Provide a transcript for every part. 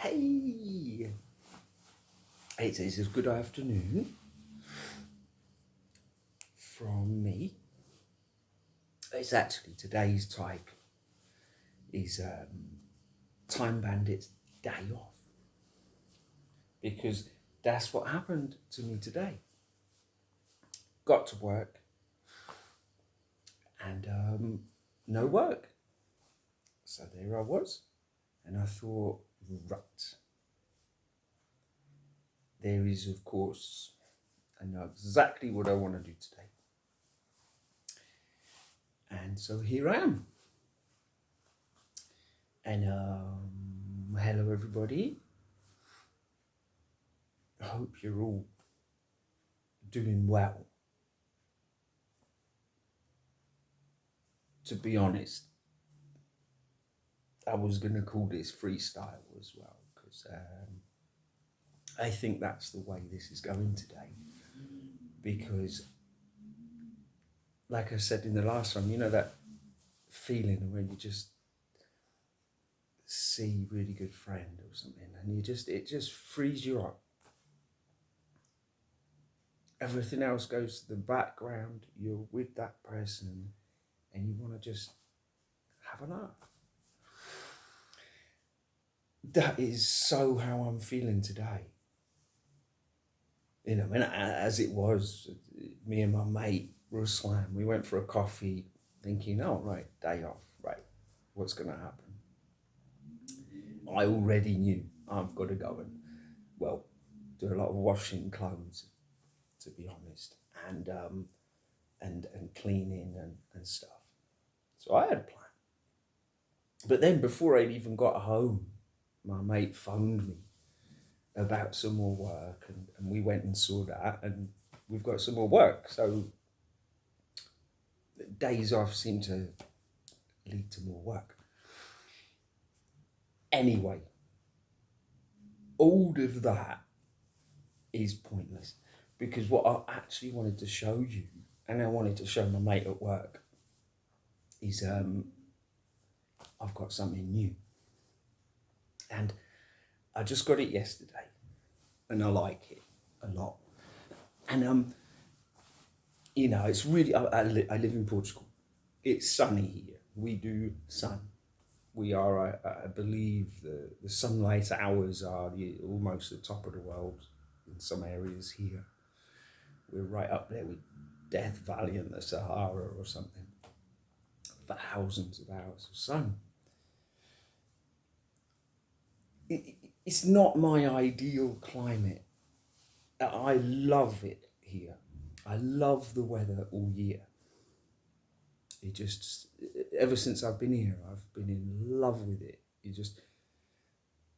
Hey, it is a good afternoon from me. It's actually today's type is Time Bandits Day Off, because that's what happened to me today. Got to work and no work. So there I was, and I thought, right, there is, of course, I know exactly what I want to do today. And so here I am. And hello everybody. I hope you're all doing well. To be honest, I was going to call this freestyle as well, because I think that's the way this is going today. Because, like I said in the last one, you know that feeling when you just see a really good friend or something, and it just frees you up. Everything else goes to the background. You're with that person, and you want to just have a laugh. That is so how I'm feeling today. You know, and as it was, me and my mate Ruslan, we went for a coffee, thinking, oh right, day off, right, what's going to happen? I already knew I've got to go and, well, do a lot of washing clothes, to be honest, and cleaning and stuff. So I had a plan. But then before I'd even got home, my mate phoned me about some more work, and we went and saw that, and we've got some more work. So days off seem to lead to more work. Anyway, all of that is pointless, because what I actually wanted to show you, and I wanted to show my mate at work, is I've got something new. And I just got it yesterday, and I like it a lot. And you know, it's really, I live in Portugal. It's sunny here. We do sun. We are, I believe, the sunlight hours are almost the top of the world in some areas here. We're right up there with Death Valley and the Sahara or something. Thousands of hours of sun. It's not my ideal climate. I love it here. I love the weather all year. It just, ever since I've been here, I've been in love with it.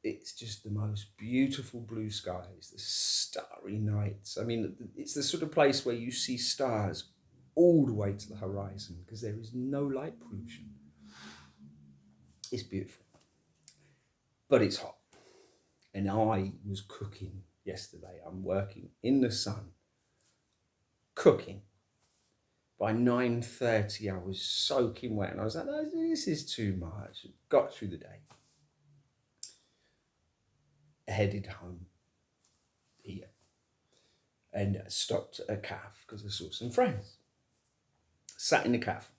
It's just the most beautiful blue skies, the starry nights. I mean, it's the sort of place where you see stars all the way to the horizon, because there is no light pollution. It's beautiful, but it's hot. And I was cooking yesterday. I'm working in the sun, cooking. By 9:30, I was soaking wet, and I was like, no, this is too much. Got through the day. Headed home here, and stopped at a cafe because I saw some friends. Sat in the cafe.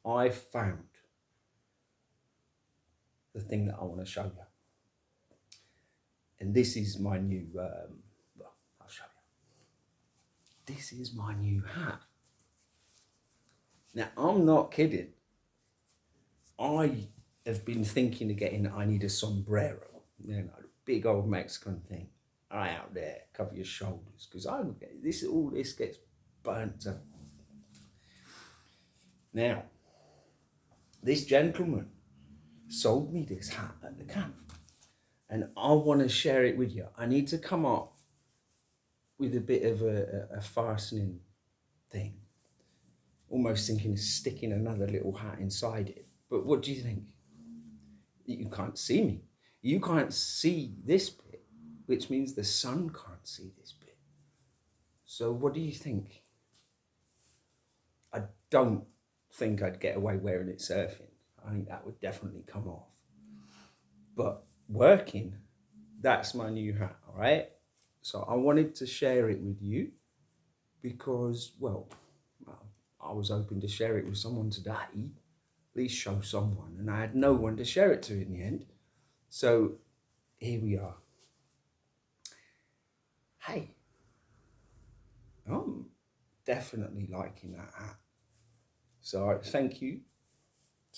I found the thing that I want to show you. And this is my new, I'll show you. This is my new hat. Now, I'm not kidding. I have been thinking of getting, I need a sombrero, you know, big old Mexican thing. Out there, cover your shoulders, because all this gets burnt up. Now, this gentleman sold me this hat at the camp, and I want to share it with you. I need to come up with a bit of a fastening thing, almost thinking of sticking another little hat inside it. But what do you think? You can't see me. You can't see this bit, which means the sun can't see this bit. So what do you think? I don't think I'd get away wearing it surfing. I think that would definitely come off. But working, That's my new hat, all right? So I wanted to share it with you because, well, I was hoping to share it with someone today, at least show someone, and I had no one to share it to in the end. So here we are. Hey, I'm definitely liking that hat. So thank you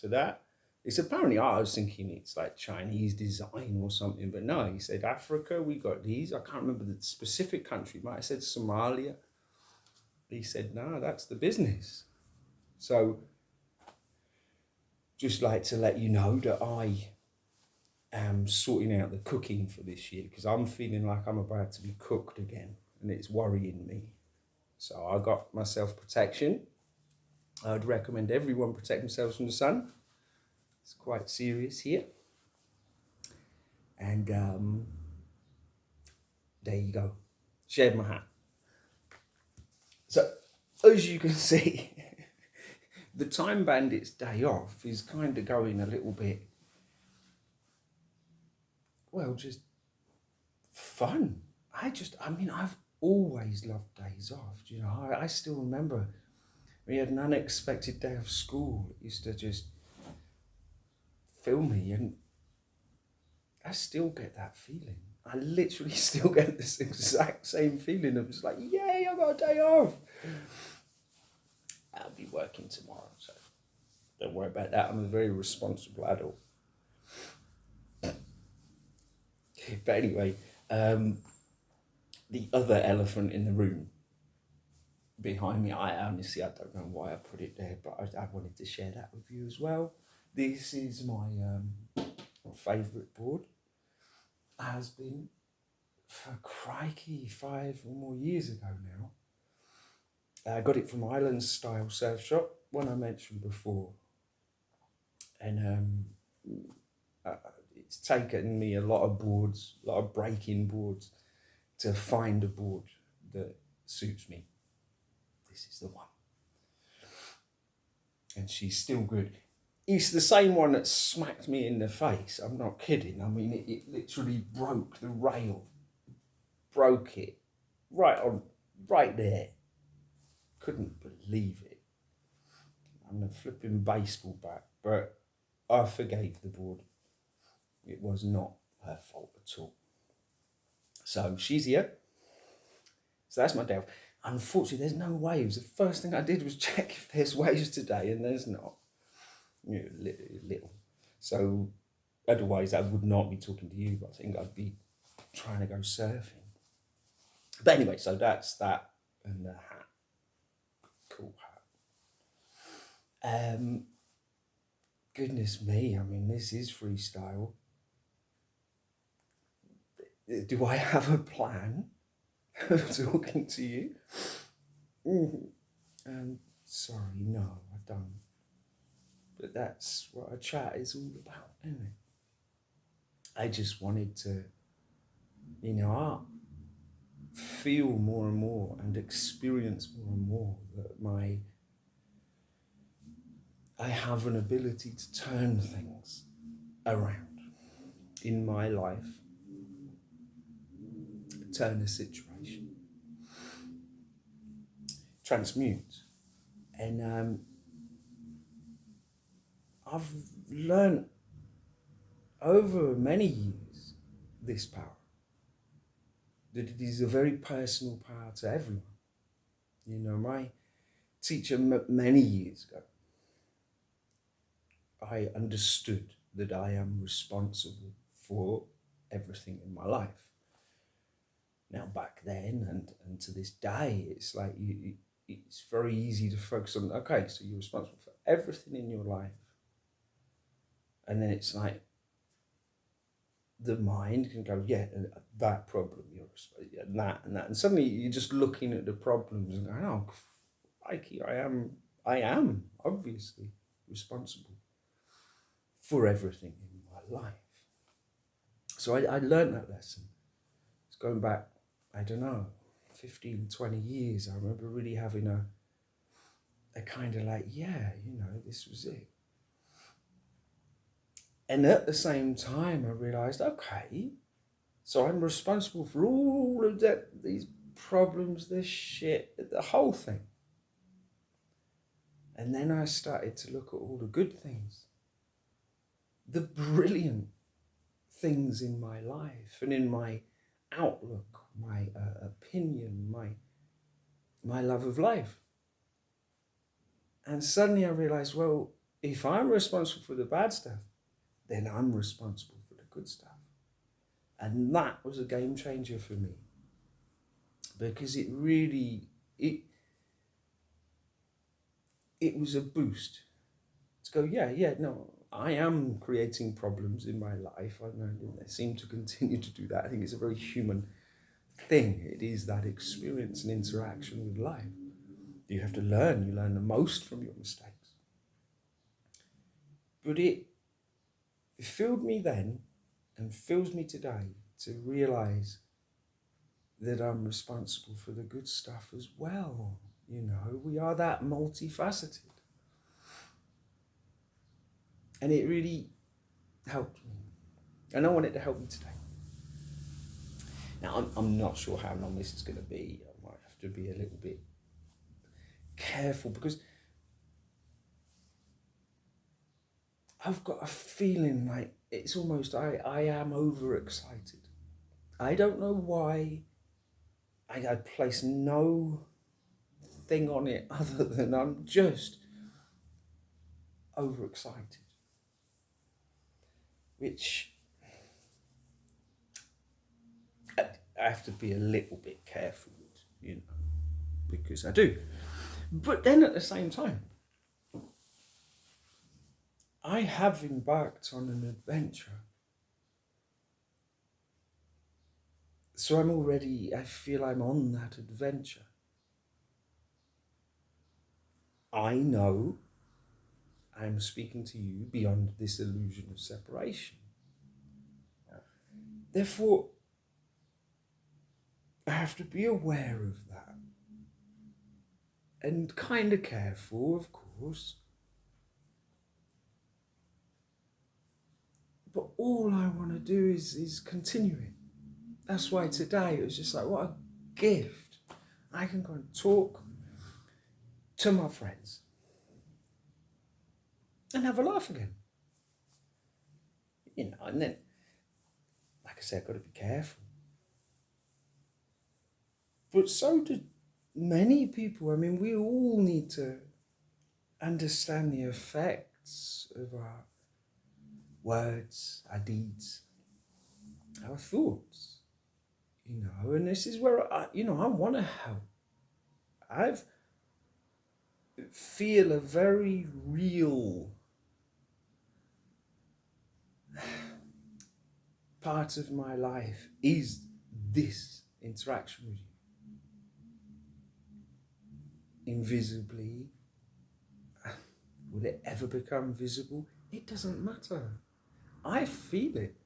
to that. It's apparently, I was thinking it's like Chinese design or something, but no, he said Africa, we got these. I can't remember the specific country, might have said Somalia. He said, no, that's the business. So just like to let you know that I am sorting out the cooking for this year because I'm feeling like I'm about to be cooked again and it's worrying me. So I got myself protection. I'd recommend everyone protect themselves from the sun. It's quite serious here. And there you go. Shared my hat. So as you can see, the Time Bandits day off is kind of going a little bit, well, just fun. I've always loved days off. You know, I still remember we had an unexpected day of school. It used to just fill me, and I still get that feeling. I literally still get this exact same feeling of just like, yay, I got a day off. I'll be working tomorrow, so don't worry about that. I'm a very responsible adult. But anyway, the other elephant in the room behind me, I honestly, I don't know why I put it there, but I wanted to share that with you as well. This is my favourite board. Has been for crikey 5 or more years ago now. I got it from Island Style Surf Shop, one I mentioned before. And it's taken me a lot of boards, a lot of break-in boards to find a board that suits me. This is the one. And she's still good. It's the same one that smacked me in the face. I'm not kidding. I mean, it literally broke the rail. Broke it. Right there. Couldn't believe it. I'm a flipping baseball bat. But I forgave the board. It was not her fault at all. So she's here. So that's my day off. Unfortunately, there's no waves. The first thing I did was check if there's waves today, and there's not. You know, little. So otherwise, I would not be talking to you, but I think I'd be trying to go surfing. But anyway, so that's that and the hat. Cool hat. Goodness me, I mean, this is freestyle. Do I have a plan of talking to you? Sorry, no, I don't. But that's what a chat is all about, isn't it? I just wanted to, I feel more and more and experience more and more that I have an ability to turn things around in my life, turn a situation, transmute. And I've learned over many years this power, that it is a very personal power to everyone. You know, my teacher many years ago, I understood that I am responsible for everything in my life. Now back then and to this day, it's like it's very easy to focus on, okay, so you're responsible for everything in your life. And then it's like, the mind can go, yeah, that problem, and that. And suddenly you're just looking at the problems and going, oh, crikey, I am obviously responsible for everything in my life. So I learned that lesson. It's going back, I don't know, 15, 20 years. I remember really having a kind of like, yeah, this was it. And at the same time, I realised, okay, So I'm responsible for all of that, these problems, this shit, the whole thing. And then I started to look at all the good things, the brilliant things in my life and in my outlook, my opinion, my love of life. And suddenly I realized, well, if I'm responsible for the bad stuff, then I'm responsible for the good stuff. And that was a game changer for me, because it really, it was a boost to go, no, I am creating problems in my life. I know they seem to continue to do that. I think it's a very human thing. It is that experience and interaction with life. You have to learn. You learn the most from your mistakes. But it filled me then and fills me today to realize that I'm responsible for the good stuff as well. You know, we are that multifaceted. And it really helped me. And I want it to help me today. Now, I'm not sure how long this is going to be. I might have to be a little bit careful, because I've got a feeling like it's almost, I am overexcited. I don't know why. I place no thing on it other than I'm just overexcited. Which I have to be a little bit careful with, you know, because I do. But then at the same time, I have embarked on an adventure. So I feel I'm on that adventure. I know I'm speaking to you beyond this illusion of separation. Therefore, I have to be aware of that. And kind of careful, of course. But all I want to do is continue it. That's why today it was just like, what a gift. I can go and talk to my friends and have a laugh again. You know, and then, like I said, I've got to be careful. But so do many people. I mean, we all need to understand the effects of our words, our deeds, our thoughts. You know, and this is where I want to help. I feel a very real part of my life is this interaction with you. Invisibly, will it ever become visible? It doesn't matter. I feel it.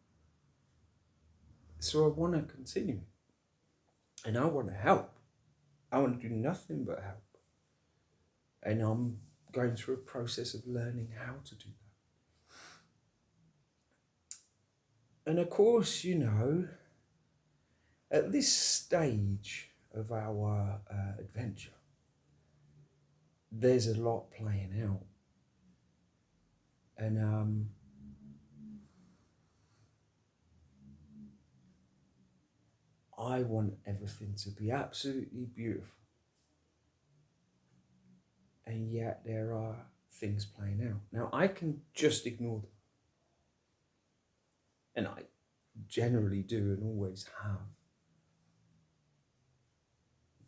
So I want to continue. And I want to help. I want to do nothing but help. And I'm going through a process of learning how to do that. And of course, you know, at this stage of our adventure, there's a lot playing out. And I want everything to be absolutely beautiful. And yet there are things playing out. Now, I can just ignore them. And I generally do and always have.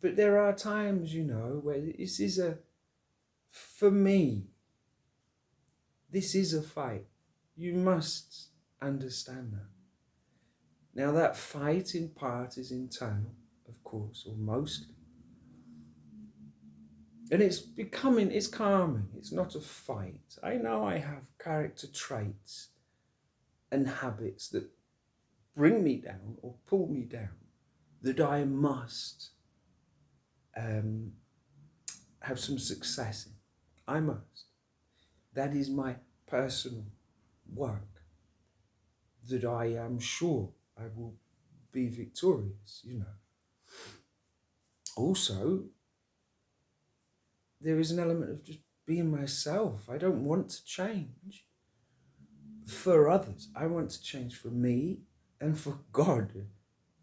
But there are times, you know, where for me, this is a fight. You must understand that. Now, that fight in part is internal, of course, or mostly. And it's calming. It's not a fight. I know I have character traits and habits that bring me down or pull me down that I must have some success in. I must. That is my personal work that I am sure I will be victorious, Also, there is an element of just being myself. I don't want to change for others. I want to change for me and for God.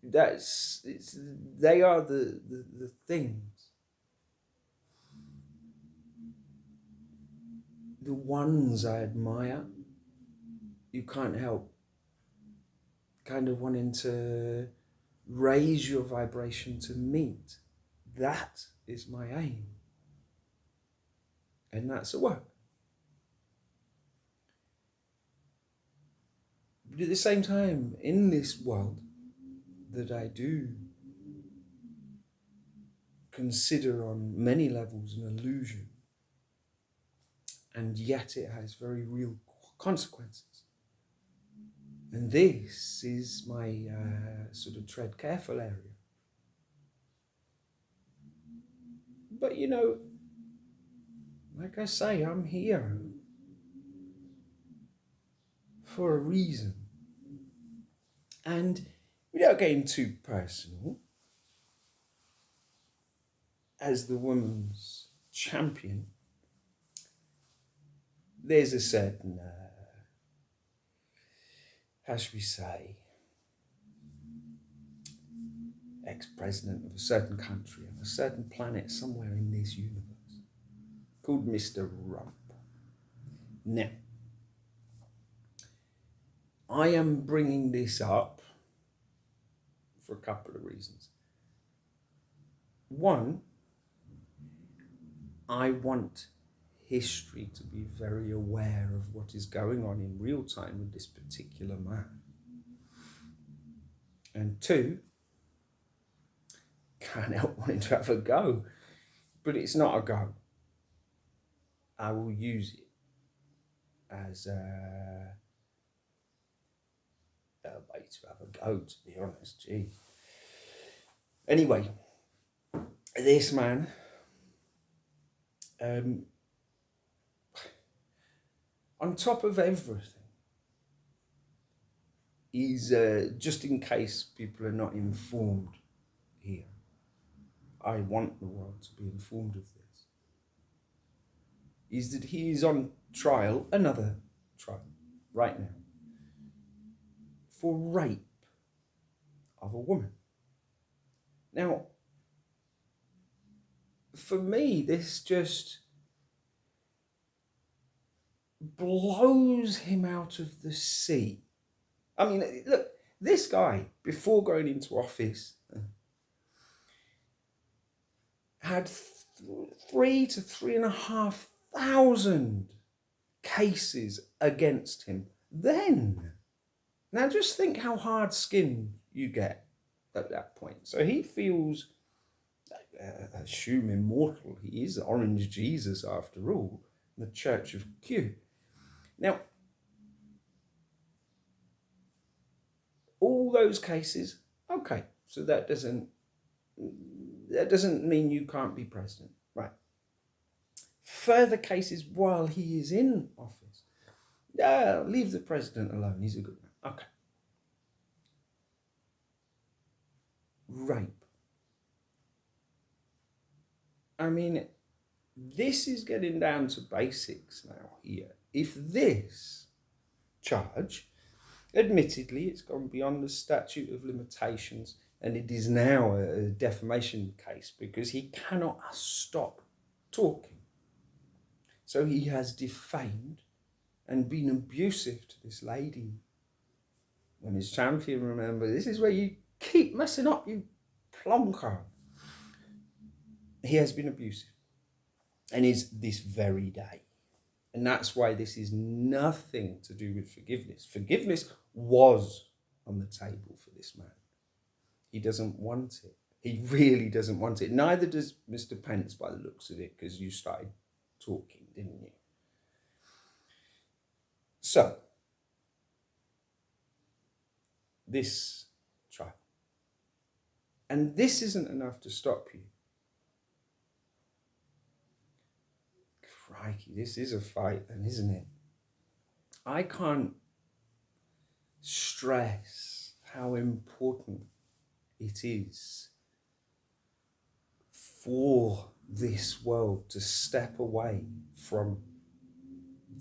They are the things, the ones I admire. You can't help kind of wanting to raise your vibration to meet. That is my aim. And that's a work. But at the same time, in this world that I do consider on many levels an illusion, and yet it has very real consequences. And this is my sort of tread careful area. But like I say, I'm here for a reason. And without getting too personal, as the woman's champion, there's a certain, how should we say, ex-president of a certain country on a certain planet somewhere in this universe called Mr. Rump. Now, I am bringing this up for a couple of reasons. One, I want history to be very aware of what is going on in real time with this particular man. And two, can't help wanting to have a go, but it's not a go. I will use it as a way to have a go, to be honest. Gee. Anyway, this man, on top of everything, is, just in case people are not informed here, I want the world to be informed of this, is that he is on trial, another trial, right now, for rape of a woman. Now, for me, this just blows him out of the sea. I mean, look, this guy, before going into office, had 3,000 to 3,500 cases against him then. Now just think how hard skinned you get at that point. So he feels, assume immortal. He is Orange Jesus after all, the Church of Q. Now, all those cases, okay, so that doesn't mean you can't be president, right? Further cases while he is in office, leave the president alone, he's a good man. Okay. Rape. I mean, this is getting down to basics now here. If this charge, admittedly, it's gone beyond the statute of limitations, and it is now a defamation case because he cannot stop talking. So he has defamed and been abusive to this lady. And his champion, remember, this is where you keep messing up, you plonker. He has been abusive, and is this very day. And that's why this is nothing to do with forgiveness. Forgiveness was on the table for this man. He doesn't want it. He really doesn't want it. Neither does Mr. Pence by the looks of it, because you started talking, didn't you? So, this trial. And this isn't enough to stop you. Crikey, this is a fight then, isn't it? I can't stress how important it is for this world to step away from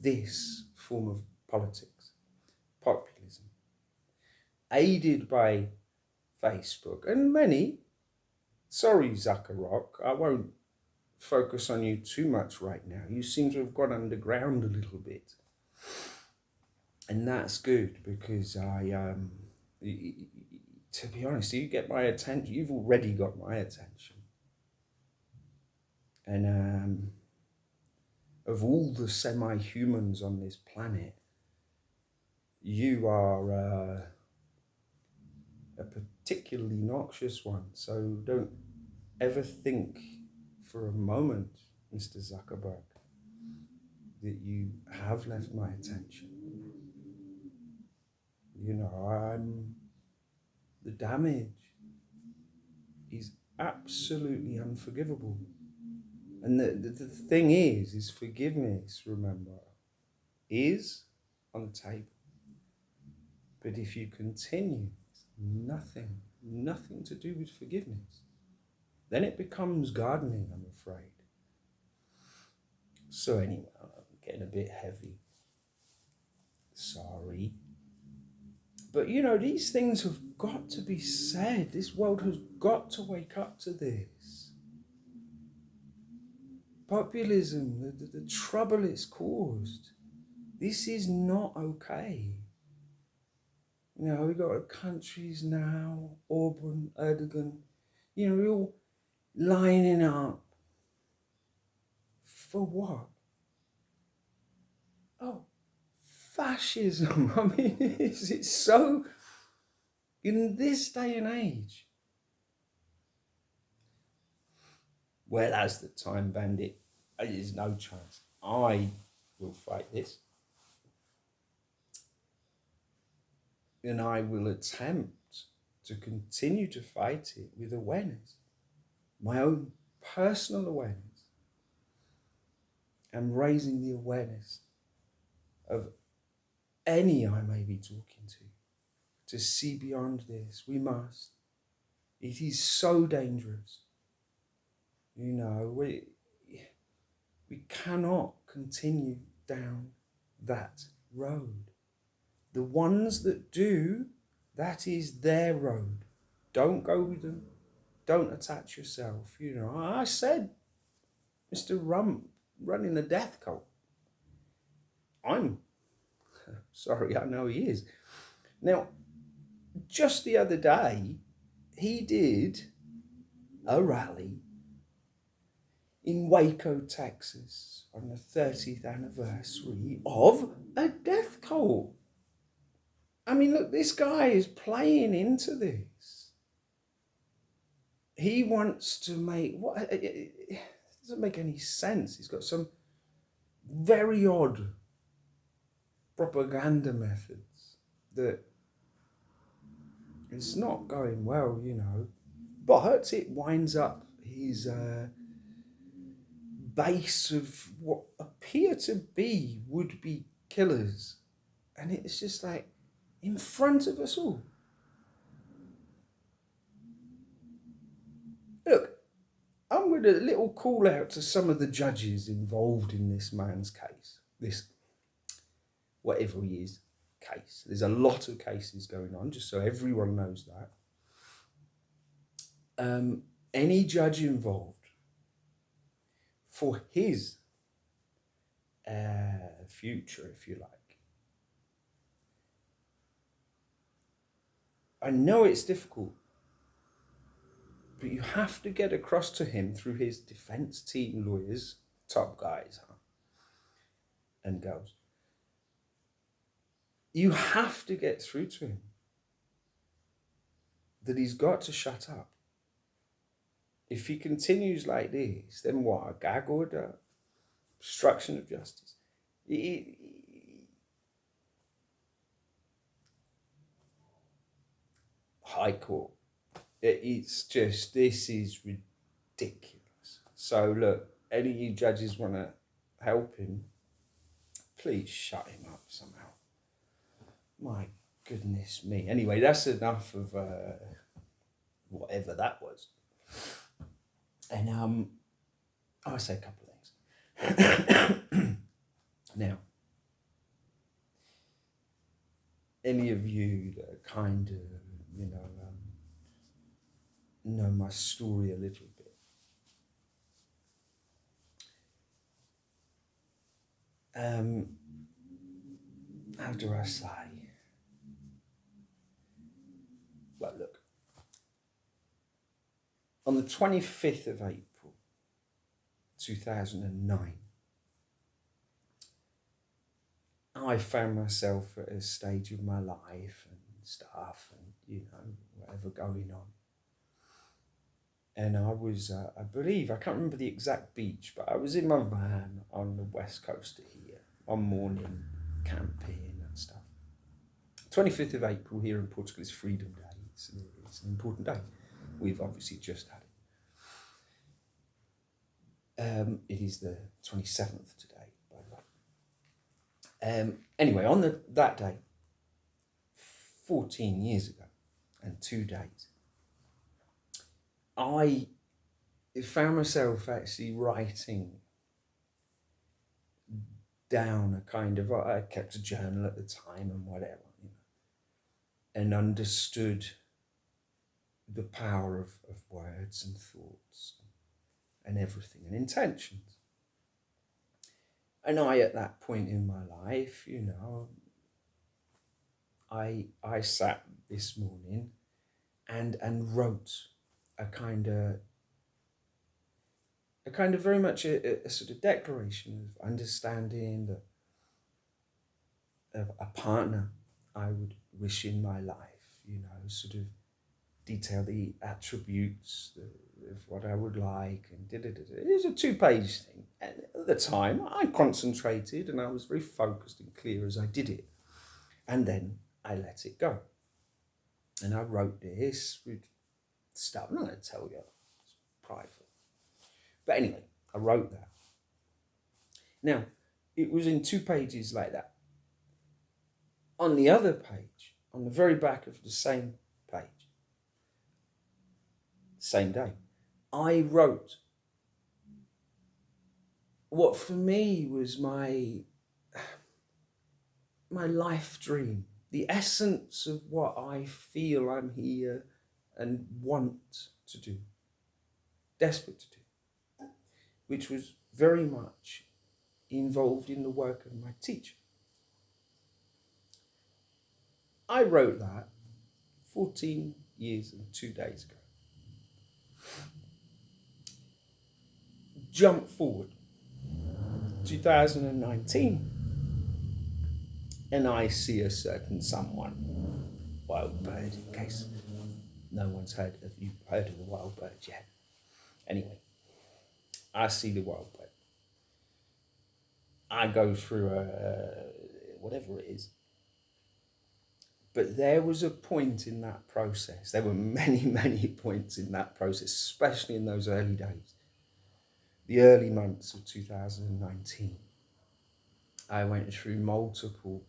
this form of politics, populism, aided by Facebook and many. Sorry, Zuckerrock, I won't focus on you too much right now. You seem to have gone underground a little bit, and that's good because to be honest, you get my attention. You've already got my attention, and of all the semi-humans on this planet, you are a particularly noxious one. So don't ever think for a moment, Mr. Zuckerberg, that you have left my attention. You know, the damage is absolutely unforgivable. And the thing is forgiveness, remember, is on the table. But if you continue, nothing to do with forgiveness, then it becomes gardening, I'm afraid. So anyway, I'm getting a bit heavy. Sorry. But you know, these things have got to be said. This world has got to wake up to this. Populism, the trouble it's caused. This is not okay. You know, we've got countries now, Orban, Erdogan, you know, we're all lining up. For what? Oh, fascism. I mean, it's so, in this day and age. Well, as the time bandit, there's no chance. I will fight this. And I will attempt to continue to fight it with awareness. My own personal awareness. And raising the awareness of any I may be talking to see beyond this. We must. It is so dangerous. You know, we cannot continue down that road. The ones that do, that is their road. Don't go with them. Don't attach yourself. You know, I said, Mr. Rump running a death cult. I'm sorry, I know he is. Now, just the other day, he did a rally in Waco, Texas, on the 30th anniversary of a death cult. I mean, look, this guy is playing into this. He wants to make, what? It doesn't make any sense. He's got some very odd propaganda methods that it's not going well, you know. But it winds up his base of what appear to be would-be killers. And it's just like, in front of us all. Look, I'm going to little call out to some of the judges involved in this man's case. This, whatever he is, case. There's a lot of cases going on, just so everyone knows that. Any judge involved, for his future, if you like. I know it's difficult, but you have to get across to him through his defense team lawyers, top guys, and girls. You have to get through to him that he's got to shut up. If he continues like this, then what? A gag order? Obstruction of justice? High court. It's just, this is ridiculous. So look, any of you judges want to help him, please shut him up somehow. My goodness me. Anyway, that's enough of whatever that was. And I say a couple of things. Now, any of you that kind of, know my story a little bit, how do I say? Well, look, on the 25th of April, 2009, I found myself at a stage of my life and stuff and, whatever going on. And I was, I believe, I can't remember the exact beach, but I was in my van on the west coast of here, one morning, camping and stuff. 25th of April here in Portugal is Freedom Day. It's an important day. We've obviously just had it. It is the 27th today, by the way. Anyway, on that day, 14 years ago and 2 days, I found myself actually writing down a kind of, I kept a journal at the time and whatever, and understood the power of words and thoughts and everything and intentions. And I, at that point in my life, I sat this morning and wrote a kind of very much a sort of declaration of understanding that of a partner I would wish in my life, sort of detail the attributes of what I would like and It was a 2-page thing. And at the time, I concentrated and I was very focused and clear as I did it. And then I let it go. And I wrote this with stuff. I'm not going to tell you. It's private. But anyway, I wrote that. Now, it was in 2 pages like that. On the other page, on the very back of the same page, same day, I wrote what for me was my life dream, the essence of what I feel I'm here and want to do, desperate to do, which was very much involved in the work of my teacher. I wrote that 14 years and 2 days ago. Jump forward, 2019, and I see a certain someone, wild bird, in case no one's heard of the wild bird yet. Anyway, I see the wild bird. I go through whatever it is. But there was a point in that process. There were many, many points in that process, especially in those early days, the early months of 2019. I went through multiple,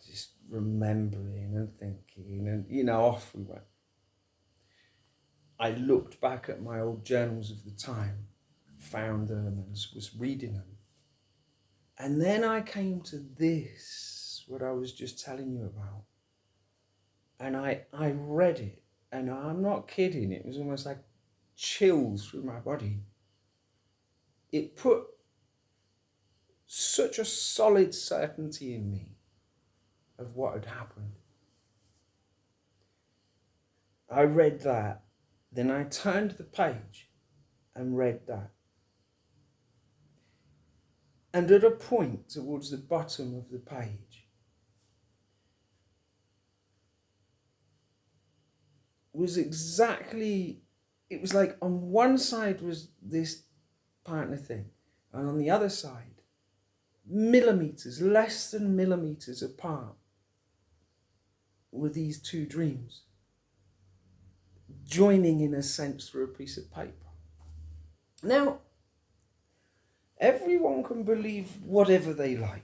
just remembering and thinking, and off we went. I looked back at my old journals of the time, found them and was reading them. And then I came to this, what I was just telling you about. And I read it, and I'm not kidding, it was almost like chills through my body. It put such a solid certainty in me of what had happened. I read that, then I turned the page and read that. And at a point towards the bottom of the page, it was like on one side was this partner thing, and on the other side, millimeters, less than millimeters apart, were these 2 dreams, joining in a sense through a piece of paper. Now, everyone can believe whatever they like.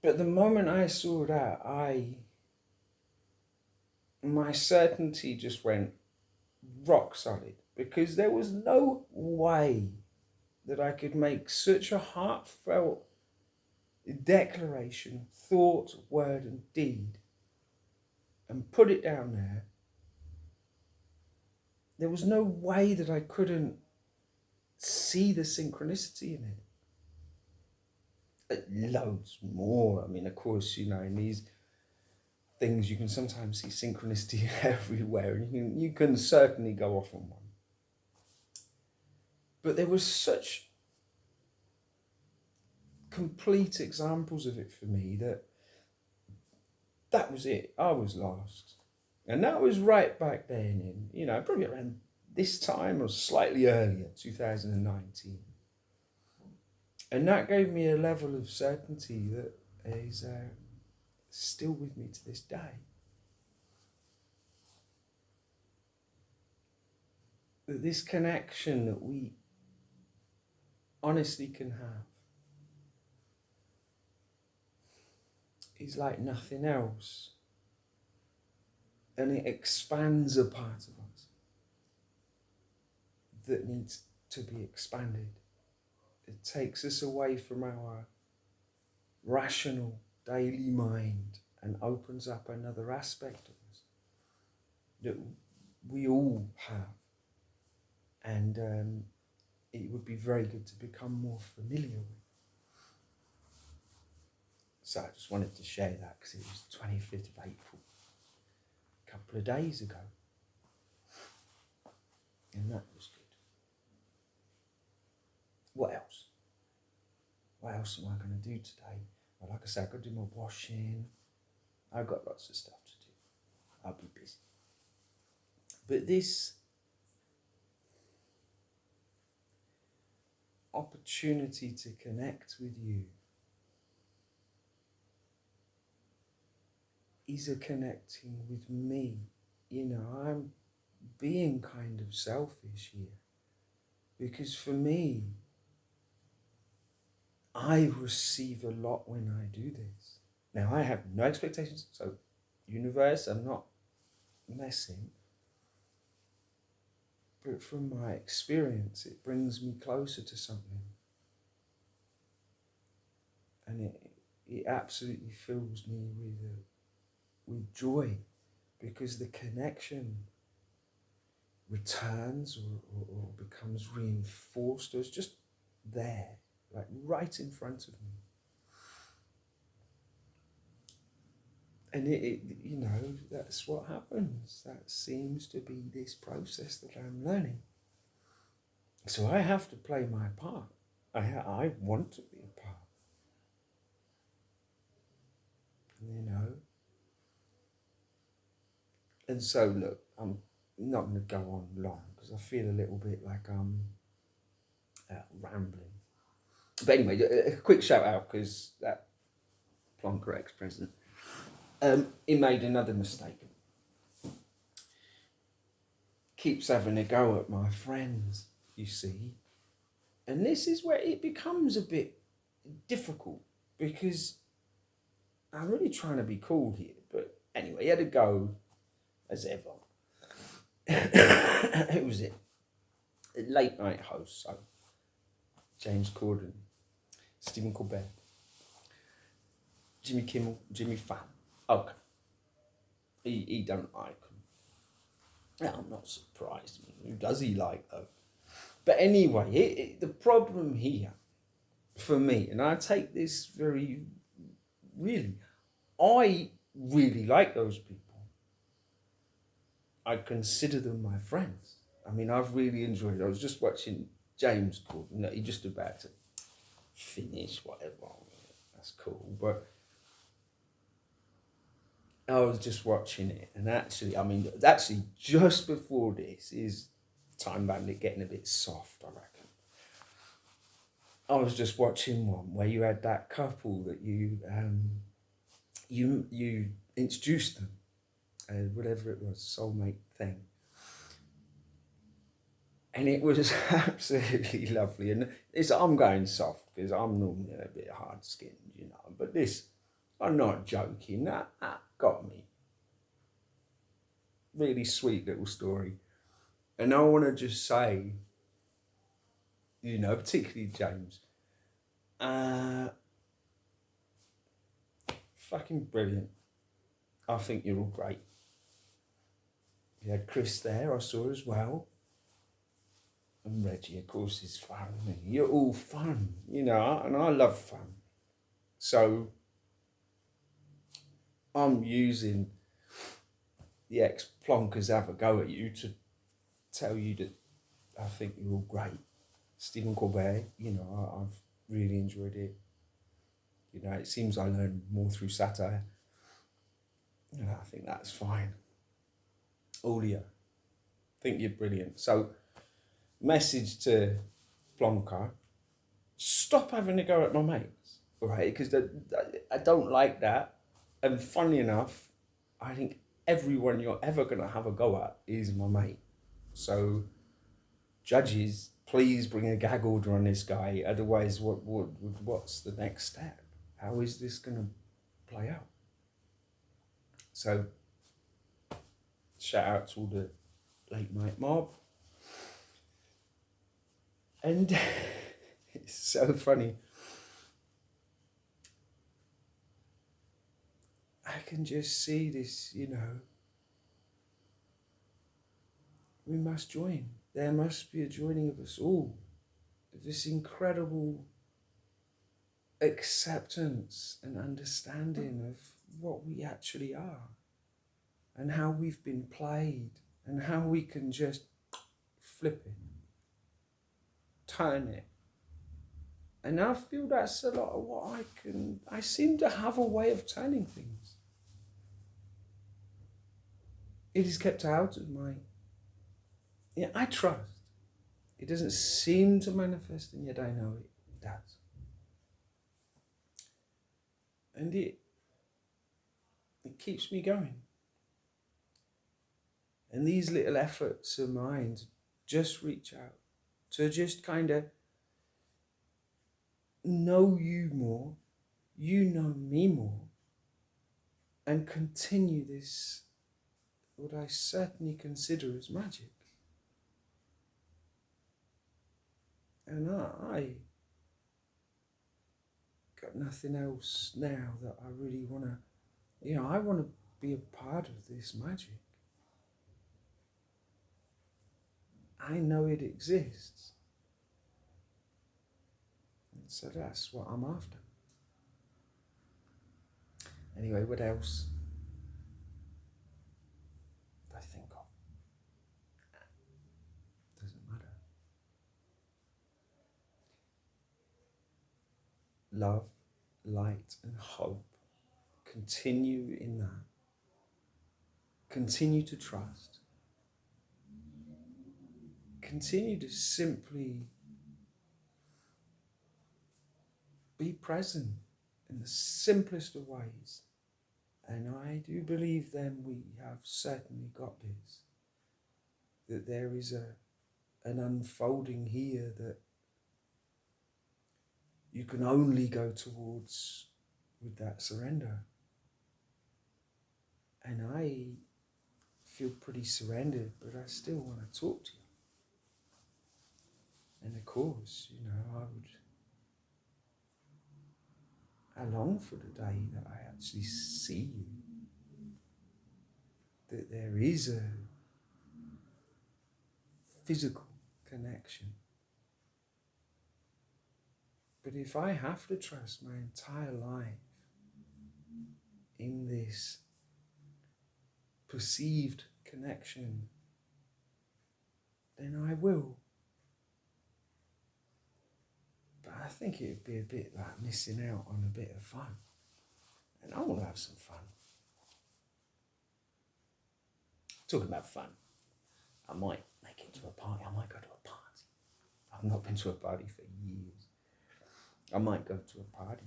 But the moment I saw that, my certainty just went rock solid, because there was no way that I could make such a heartfelt declaration, thought, word, and deed, and put it down there. There was no way that I couldn't see the synchronicity in it. Loads more. I mean, of course, in these things you can sometimes see synchronicity everywhere, and you can certainly go off on one. But there was such complete examples of it for me that was it. I was lost. And that was right back then in, probably around this time or slightly earlier, 2019. And that gave me a level of certainty that is still with me to this day. That this connection that we honestly can have is like nothing else. And it expands a part of us that needs to be expanded. It takes us away from our rational daily mind and opens up another aspect of us that we all have. And it would be very good to become more familiar with. So I just wanted to share that because it was 25th of April, a couple of days ago. And that was good. What else? What else am I going to do today? Well, like I said, I've got to do my washing. I've got lots of stuff to do. I'll be busy. But this opportunity to connect with you is a connecting with me. I'm being kind of selfish here, because for me, I receive a lot when I do this. Now, I have no expectations, so universe, I'm not messing. But from my experience, it brings me closer to something. And it absolutely fills me with joy, because the connection returns or becomes reinforced, or is just there, like right in front of me. And that's what happens. That seems to be this process that I'm learning. So I have to play my part. I want to be a part. And so look, I'm not going to go on long because I feel a little bit like I'm rambling. But anyway, a quick shout out, because that Plonker ex-president, he made another mistake. Keeps having a go at my friends, you see. And this is where it becomes a bit difficult, because I'm really trying to be cool here. But anyway, he had a go as ever. Who was it? A late night host, so James Corden, Stephen Colbert, Jimmy Kimmel, Jimmy Fallon. Okay. He don't like them. I'm not surprised. Who does he like, though? But anyway, the problem here, for me, and I take this very really, I really like those people. I consider them my friends. I mean, I've really enjoyed it. I was just watching James Corden. He's just about to finish, whatever. That's cool. But I was just watching it, and actually just before this is Time Bandit getting a bit soft, I reckon. I was just watching one where you had that couple that you introduced them, whatever it was, soulmate thing. And it was absolutely lovely. And I'm going soft because I'm normally a bit hard-skinned, but this I'm not joking. That got me. Really sweet little story. And I want to just say, you know, particularly James, fucking brilliant. I think you're all great. You had Chris there, I saw as well. And Reggie, of course, is fun. You're all fun, you know, and I love fun. So I'm using the ex-plonkers have a go at you to tell you that I think you're all great. Stephen Colbert, you know, I've really enjoyed it. You know, it seems I learn more through satire. You know, I think that's fine. Audio, I think you're brilliant. So, message to Plonker, stop having a go at my mates, right? Because I don't like that. And funnily enough, I think everyone you're ever going to have a go at is my mate. So, judges, please bring a gag order on this guy. Otherwise, what's the next step? How is this going to play out? So, shout out to all the late night mob. And it's so funny. I can just see this, you know. We must join. There must be a joining of us all. This incredible acceptance and understanding of what we actually are and how we've been played and how we can just flip it, turn it. And I feel that's a lot of what I seem to have a way of turning things. It is kept out of my, I trust. It doesn't seem to manifest, and yet I know it does. And it keeps me going. And these little efforts of mine to just reach out, to just kind of know you more, you know me more, and continue this, what I certainly consider as magic. And I got nothing else now that I really want to, I want to be a part of this magic. I know it exists. And so that's what I'm after. Anyway, what else do I think of? Doesn't matter. Love, light, and hope. Continue in that. Continue to trust. Continue to simply be present in the simplest of ways. And I do believe then we have certainly got this. That there is an unfolding here that you can only go towards with that surrender. And I feel pretty surrendered, but I still want to talk to you. And of course, I long for the day that I actually see you. That there is a physical connection. But if I have to trust my entire life in this perceived connection, then I will. But I think it would be a bit like missing out on a bit of fun. And I want to have some fun. Talking about fun, I might make it to a party. I might go to a party. I've not been to a party for years. I might go to a party.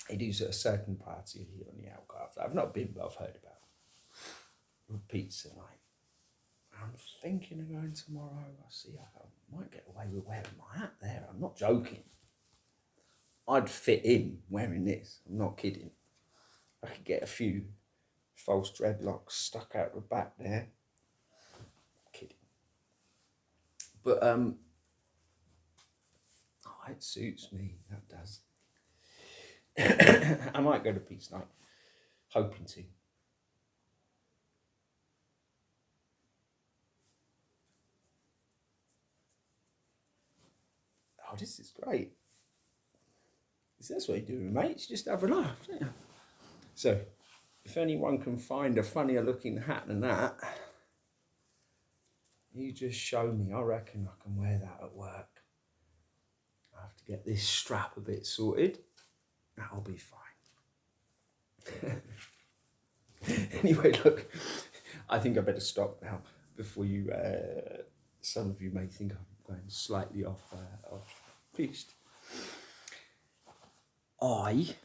They do a certain party here on the Algarve that I've not been, but I've heard about. With pizza night. I'm thinking of going tomorrow. I see I might get away with wearing my hat there. I'm not joking. I'd fit in wearing this. I'm not kidding. I could get a few false dreadlocks stuck out the back there. Kidding. But it suits me, that does. I might go to Pete's night, hoping to. Oh, this is great. That's what you do, mate. You just have a laugh, don't you? So, if anyone can find a funnier looking hat than that, you just show me. I reckon I can wear that at work. I have to get this strap a bit sorted. That'll be fine. Anyway, look, I think I better stop now before you. Some of you may think I'm going slightly off piste. I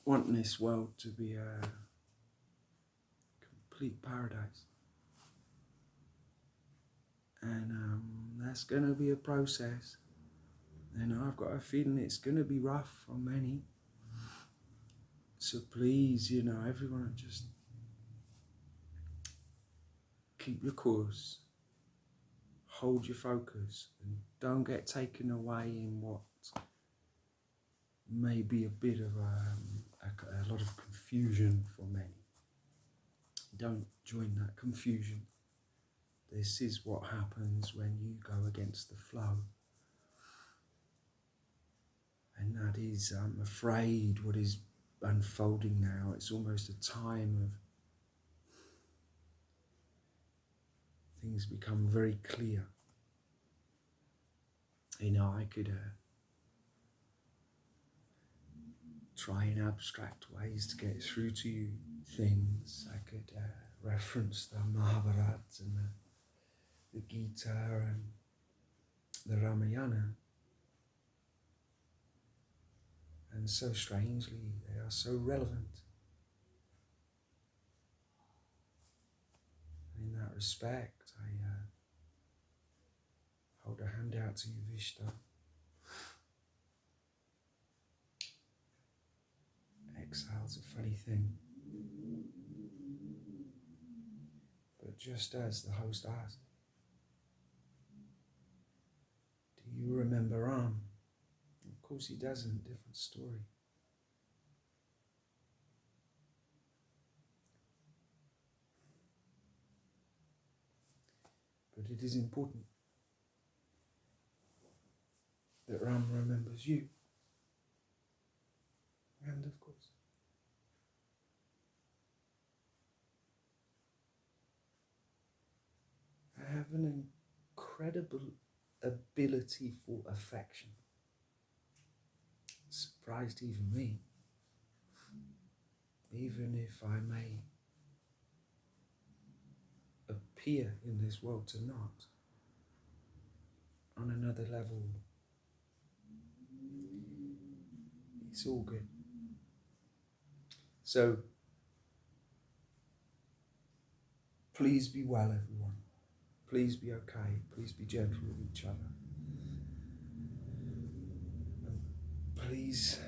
want this world to be a complete paradise, and that's going to be a process. And I've got a feeling it's going to be rough on many. So please, everyone, just keep your course, hold your focus, and don't get taken away in what may be a bit of a lot of confusion for many. Don't join that confusion. This is what happens when you go against the flow. And that is, I'm afraid, what is unfolding now. It's almost a time of things become very clear. I could try in abstract ways to get through to you things. I could reference the Mahabharata and the Gita and the Ramayana. And so strangely, they are so relevant. And in that respect, I hold a hand out to you, Vishta. Exhale's a funny thing. But just as the host asked, do you remember Ram? Of course he doesn't, different story. But it is important that Ram remembers you. And of course, I have an incredible ability for affection. Surprised even me, even if I may appear in this world to not. On another level, it's all good. So, please be well, everyone. Please be okay. Please be gentle with each other. Please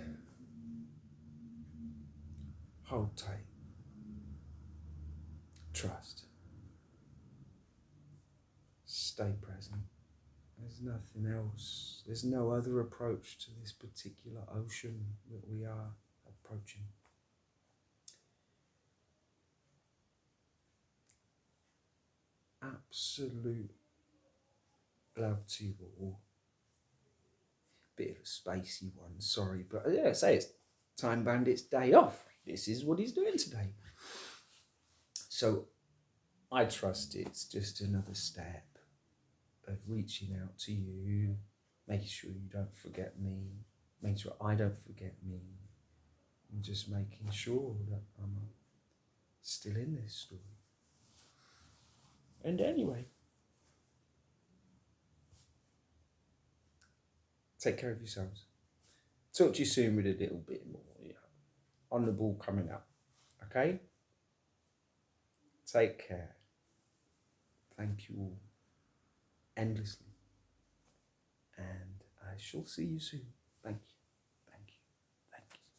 hold tight. Trust. Stay present. There's nothing else. There's no other approach to this particular ocean that we are approaching. Absolute love to you all. Bit of a spacey one, sorry, but yeah, say it's Time Bandits' day off. This is what he's doing today. So I trust it's just another step of reaching out to you, making sure you don't forget me, making sure I don't forget me, and just making sure that I'm still in this story. And anyway, take care of yourselves. Talk to you soon with a little bit more on the ball coming up. Okay? Take care. Thank you all endlessly. And I shall see you soon. Thank you.